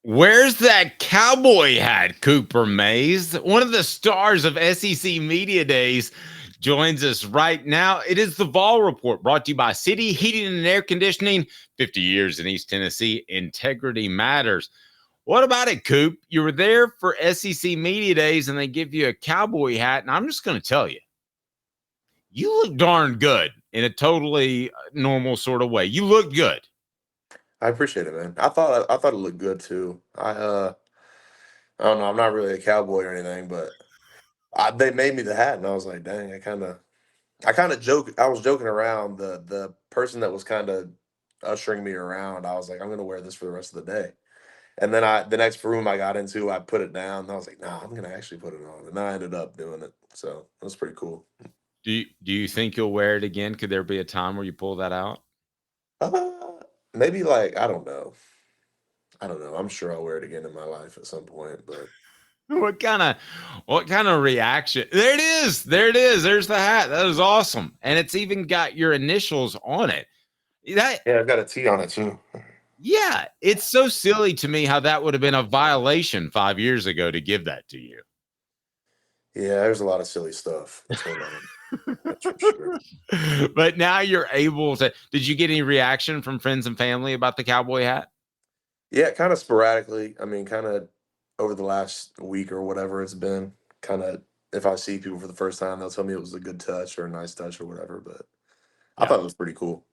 Where's that cowboy hat, Cooper Mays? One of the stars of SEC Media Days joins us right now. It is the Vol Report brought to you by City Heating and Air Conditioning. 50 years in East Tennessee. Integrity matters. What about it, Coop? You were there for SEC Media Days and they give you a cowboy hat. And I'm just going to tell you, you look darn good in a totally normal sort of way. You look good. I appreciate it, man. I thought it looked good too. I don't know. I'm not really a cowboy or anything, but they made me the hat, and I was like, dang. I kind of joke. I was joking around. The person that was kind of ushering me around, I was like, I'm gonna wear this for the rest of the day. And then the next room I got into, I put it down. And I was like, no, I'm gonna actually put it on, and I ended up doing it. So it was pretty cool. Do you think you'll wear it again? Could there be a time where you pull that out? Maybe like I don't know. I don't know. I'm sure I'll wear it again in my life at some point, but What kind of reaction? There it is. There it is. There's the hat. That is awesome. And it's even got your initials on it. That yeah, I've got a T on it too. yeah, it's so silly to me how that would have been a violation 5 years ago to give that to you. Yeah, there's a lot of silly stuff that's going on. That's for sure. But now you're able to. Did you get any reaction from friends and family about the cowboy hat? Yeah, kind of sporadically. I mean, kind of over the last week or whatever it's been. Kind of, if I see people for the first time, they'll tell me it was a good touch or a nice touch or whatever. But I Yeah. thought it was pretty cool.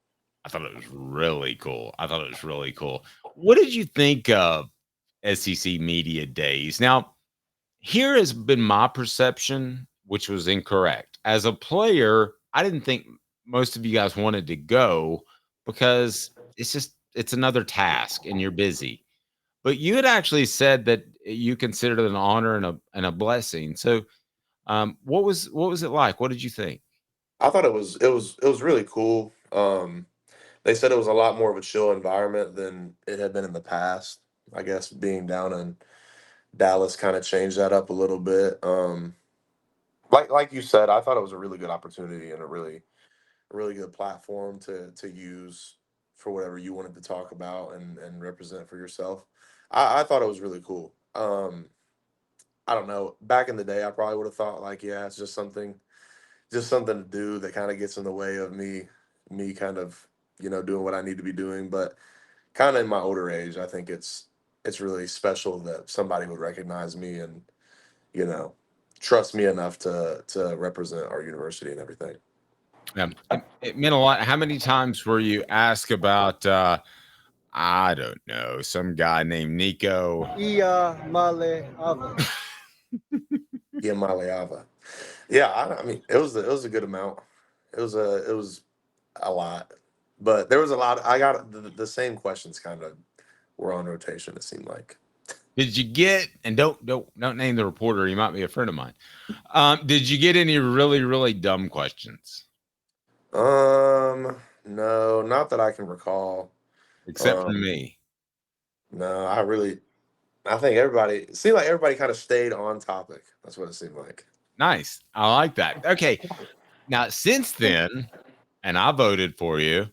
I thought it was really cool. I thought it was really cool. What did you think of SEC Media Days? Now, here has been my perception, which was incorrect. As a player, I didn't think most of you guys wanted to go because it's another task and you're busy. But you had actually said that you considered it an honor and a blessing. So, what was it like? What did you think? I thought it was really cool. They said it was a lot more of a chill environment than it had been in the past. I guess being down in Dallas kind of changed that up a little bit. Like you said, I thought it was a really good opportunity and a really good platform to use for whatever you wanted to talk about and represent for yourself. I thought it was really cool. I don't know. Back in the day, I probably would have thought like, yeah, it's just something to do that kind of gets in the way of me kind of doing what I need to be doing. But kind of in my older age, I think it's really special that somebody would recognize me and you know trust me enough to represent our university and everything. It meant a lot. How many times were you asked about? I don't know, some guy named Nico. Ia Male Ave. Yeah, Maleava. Yeah, I mean, it was a good amount. It was a lot, but there was a lot. I got the same questions kind of were on rotation. It seemed like. Did you get and don't name the reporter, he might be a friend of mine. Did you get any really, really dumb questions? No, not that I can recall. Except for Um, me. no, I think everybody it seemed like everybody kind of stayed on topic. That's what it seemed like. Nice. I like that. Okay. Now, since then, and I voted for you,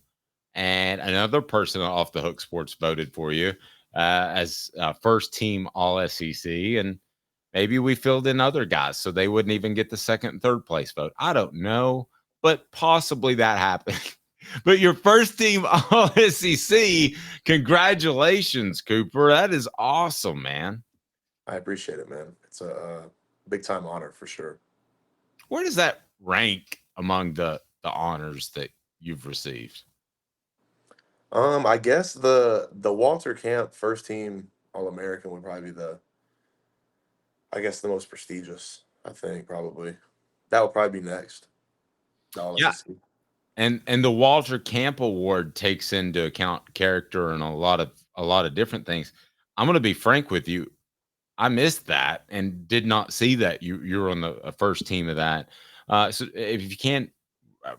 and another person on Off the Hook Sports voted for you as first team All SEC, and maybe we filled in other guys so they wouldn't even get the second and third place vote. I don't know, but possibly that happened. But your first team All SEC, congratulations, Cooper. That is awesome, man. I appreciate it, man. It's a big time honor for sure. Where does that rank among the honors that you've received? I guess the Walter Camp first team All American would probably be I guess the most prestigious. I think probably that would probably be next. The All Yeah. SEC. And the Walter Camp Award takes into account character and a lot of different things. I'm going to be frank with you. I missed that and did not see that you're on the first team of that. So if you can't uh,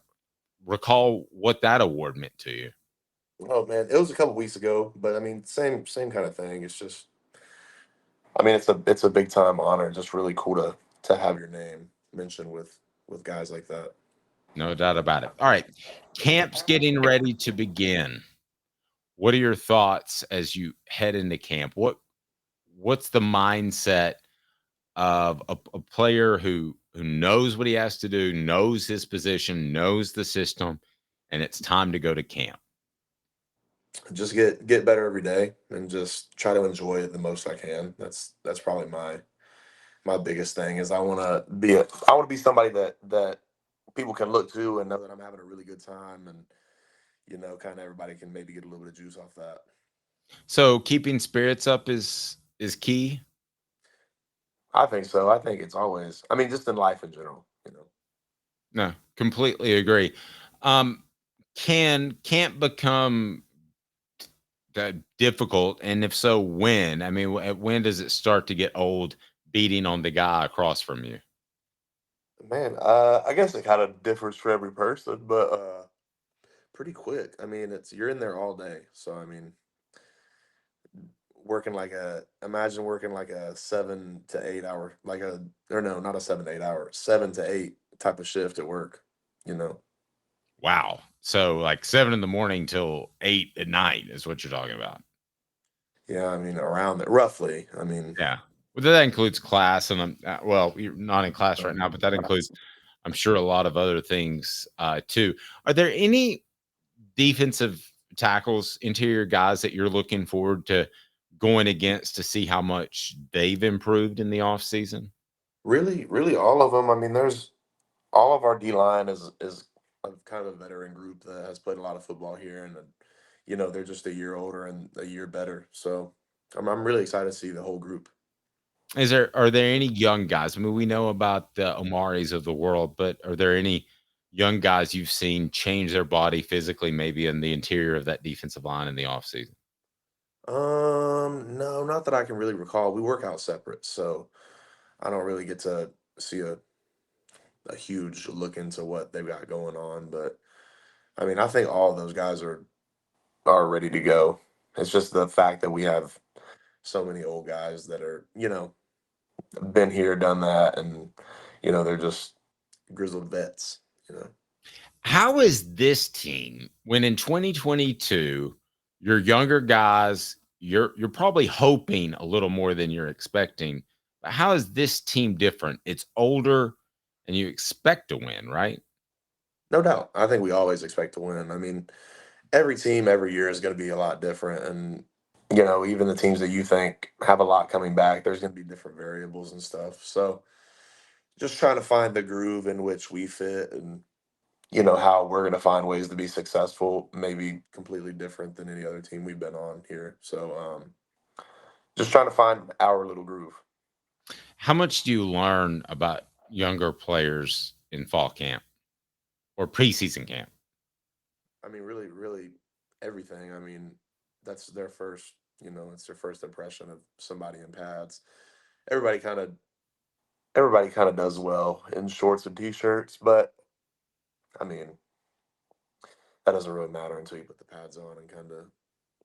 recall what that award meant to you. Oh man, it was a couple weeks ago, but I mean, same kind of thing. It's just, I mean, it's a big time honor. Just really cool to have your name mentioned with guys like that. No doubt about it. All right. Camp's getting ready to begin. What are your thoughts as you head into camp? what's the mindset of a player who knows what he has to do, knows his position, knows the system, and it's time to go to camp? Just get better every day and just try to enjoy it the most I can. That's probably my biggest thing is I want to be somebody that people can look to and know that I'm having a really good time, and kind of everybody can maybe get a little bit of juice off that. So keeping spirits up is key. I think so. I think it's always. I mean, just in life in general. No, completely agree. Um, can't become difficult, and if so, when? I mean, when does it start to get old beating on the guy across from you? Man, I guess it kind of differs for every person, but pretty quick. I mean, it's you're in there all day, so I mean, imagine working like a 7 to 8 hour, or no, not a 7 to 8 hour, 7 to 8 type of shift at work. You know, Wow. So like 7 in the morning till 8 at night is what you're talking about. yeah, I mean around that roughly. I mean, Yeah. Well, that includes class, and well, you're not in class right now, but that includes, I'm sure, a lot of other things too. Are there any defensive tackles, interior guys that you're looking forward to going against to see how much they've improved in the off season? really, really, all of them. I mean, there's all of our D line is a kind of a veteran group that has played a lot of football here, and they're just a year older and a year better. So I'm really excited to see the whole group. Are there any young guys? I mean, we know about the Omaris of the world, but are there any young guys you've seen change their body physically, maybe in the interior of that defensive line in the offseason? No, not that I can really recall. We work out separate, so I don't really get to see a huge look into what they've got going on. But I mean, I think all of those guys are ready to go. It's just the fact that we have so many old guys that are, been here, done that, and they're just grizzled vets. You know. How is this team when in 2022 your younger guys, you're probably hoping a little more than you're expecting. But how is this team different? It's older and you expect to win, right? No doubt. I think we always expect to win. I mean, every team every year is going to be a lot different, and even the teams that you think have a lot coming back, there's going to be different variables and stuff. So just trying to find the groove in which we fit, and how we're going to find ways to be successful, maybe completely different than any other team we've been on here. So just trying to find our little groove. How much do you learn about younger players in fall camp or preseason camp? I mean, really, really everything. I mean, that's their first, it's their first impression of somebody in pads. Everybody kind of everybody kind of does well in shorts and t-shirts, but I mean, that doesn't really matter until you put the pads on and kind of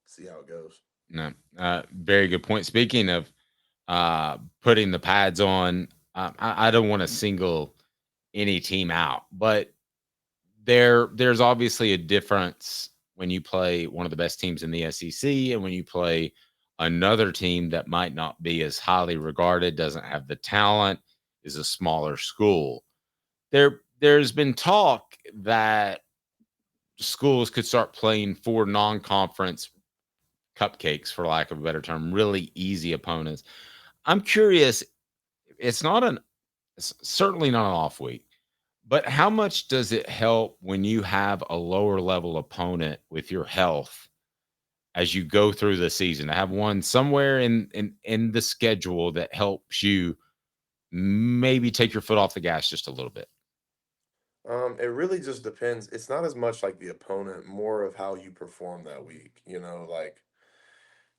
see how it goes. No, very good point. Speaking of putting the pads on, I don't want to single any team out, but there's obviously a difference when you play one of the best teams in the SEC and when you play another team that might not be as highly regarded, doesn't have the talent, is a smaller school. There's been talk that schools could start playing for non-conference cupcakes, for lack of a better term, really easy opponents. I'm curious, it's certainly not an off week, but how much does it help when you have a lower level opponent with your health as you go through the season to have one somewhere in the schedule that helps you maybe take your foot off the gas just a little bit? It really just depends. It's not as much like the opponent, more of how you perform that week. Like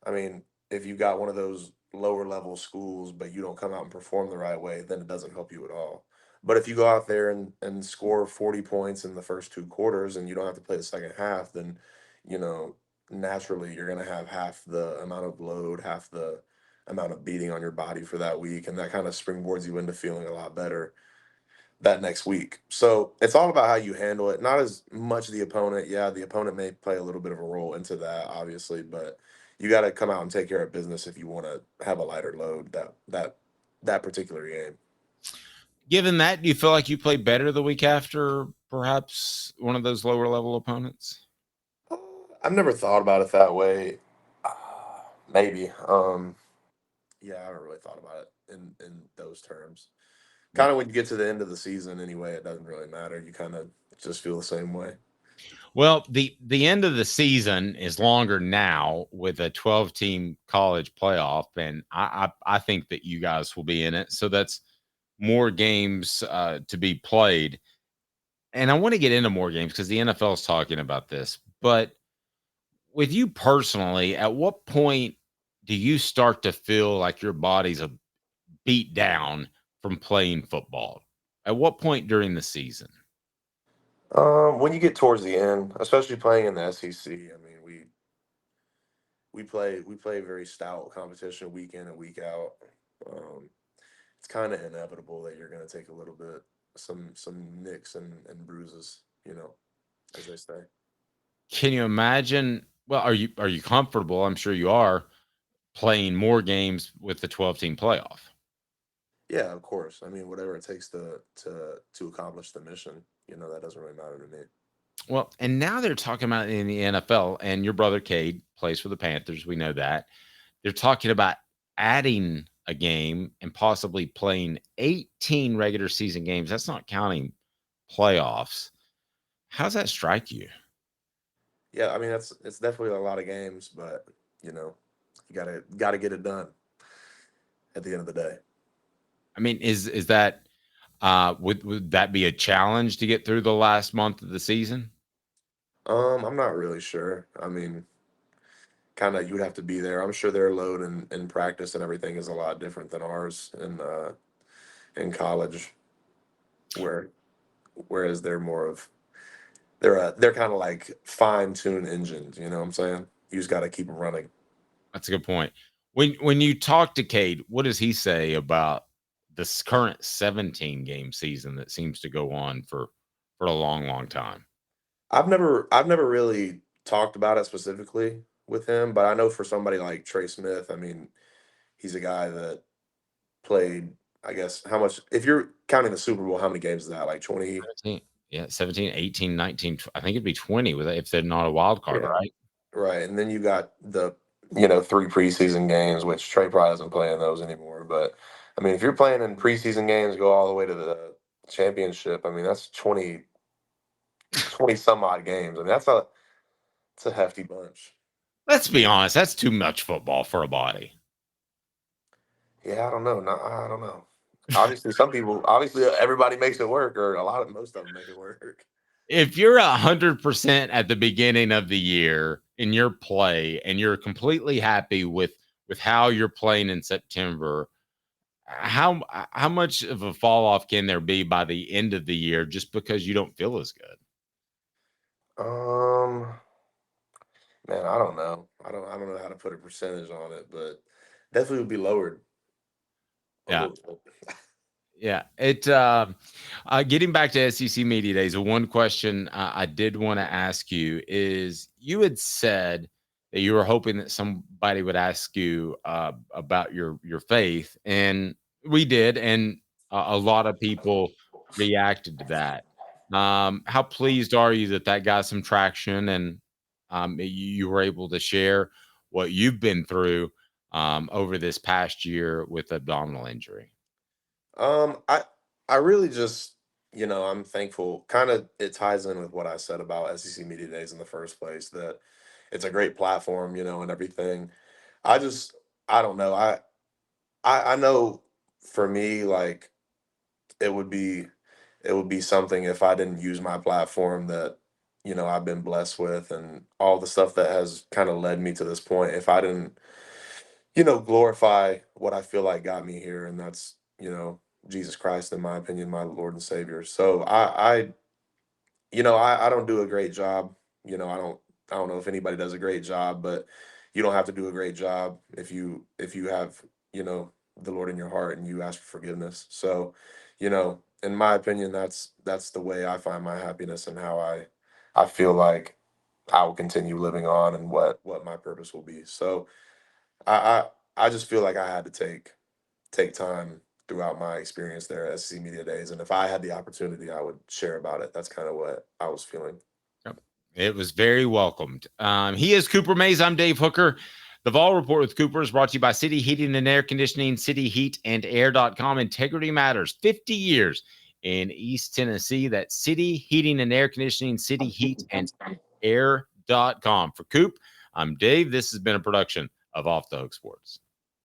I mean, if you got one of those lower level schools, but you don't come out and perform the right way, then it doesn't help you at all. But if you go out there and score 40 points in the first two quarters and you don't have to play the second half, then, you know, naturally you're going to have half the amount of load, half the amount of beating on your body for that week. And that kind of springboards you into feeling a lot better that next week. So it's all about how you handle it, not as much the opponent. Yeah, the opponent may play a little bit of a role into that, obviously, but you got to come out and take care of business if you want to have a lighter load that particular game. Given that, do you feel like you played better the week after perhaps one of those lower level opponents? I've never thought about it that way. Maybe. Yeah, I haven't really thought about it in those terms. Yeah. Kind of when you get to the end of the season anyway, it doesn't really matter. You kind of just feel the same way. Well, the end of the season is longer now with a 12-team college playoff, and I think that you guys will be in it. So that's more games to be played. And I want to get into more games because the NFL is talking about this. But with you personally, at what point do you start to feel like your body's a beat down from playing football? At what point during the season? When you get towards the end, especially playing in the SEC, I mean, we play very stout competition week in and week out. Um, it's kind of inevitable that you're going to take a little bit some nicks and bruises, as they say. Can you imagine? Well, are you comfortable? I'm sure you are playing more games with the 12-team playoff. Yeah, of course. I mean, whatever it takes to accomplish the mission, that doesn't really matter to me. Well, and now they're talking about in the NFL, and your brother Cade plays for the Panthers. We know that. They're talking about adding a game and possibly playing 18 regular season games. That's not counting playoffs. How does that strike you? Yeah, I mean it's definitely a lot of games, but you gotta get it done at the end of the day. I mean, is that would that be a challenge to get through the last month of the season? I'm not really sure. I mean, kind of you'd have to be there. I'm sure their load and practice and everything is a lot different than ours in college, where whereas they're kind of like fine-tuned engines. You know what I'm saying? You just got to keep them running. That's a good point. When you talk to Cade, what does he say about this current 17 game season that seems to go on for a long, long time? I've never really talked about it specifically with him, but I know for somebody like Trey Smith, I mean, he's a guy that played, I guess, how much, if you're counting the Super Bowl, how many games is that? Like 20? 17, yeah, 17, 18, 19. I think it'd be 20 with it if they're not a wild card, Yeah. right? Right. And then you got the, 3 preseason games, which Trey probably doesn't play in those anymore. But I mean, if you're playing in preseason games, go all the way to the championship, I mean, that's 20 some odd games. I mean, it's a hefty bunch. Let's be honest, that's too much football for a body. Yeah, I don't know. No, I don't know. Obviously, everybody makes it work, or most of them make it work. If you're 100% at the beginning of the year in your play and you're completely happy with how you're playing in September, how much of a fall off can there be by the end of the year just because you don't feel as good? Um, Man, I don't know. I don't know how to put a percentage on it, but definitely would be lowered a Yeah. little bit. Yeah, getting back to SEC Media Days, one question I did want to ask you is you had said that you were hoping that somebody would ask you about your faith, and we did, and a lot of people reacted to that. How pleased are you that that got some traction, and you were able to share what you've been through over this past year with abdominal injury? I really just, I'm thankful. Kind of, it ties in with what I said about SEC Media Days in the first place. That it's a great platform, and everything. I just, I don't know. I know for me, like it would be, it would be something if I didn't use my platform that, I've been blessed with and all the stuff that has kind of led me to this point. If I didn't glorify what I feel like got me here, and that's, Jesus Christ, in my opinion, my Lord and Savior. So I don't do a great job. I don't know if anybody does a great job, but you don't have to do a great job if you have, the Lord in your heart and you ask for forgiveness. So, in my opinion, that's the way I find my happiness and how I feel like I will continue living on and what my purpose will be. So I just feel like I had to take time throughout my experience there at SEC Media Days, and if I had the opportunity, I would share about it. That's kind of what I was feeling. Yep. It was very welcomed. He is Cooper Mays. I'm Dave Hooker. The Vol Report with Cooper is brought to you by City Heating and Air Conditioning, cityheatandair.com. Integrity matters. 50 years in East Tennessee. That's City Heating and Air Conditioning, cityheatandair.com. For Coop, I'm Dave. This has been a production of Off the Hook Sports.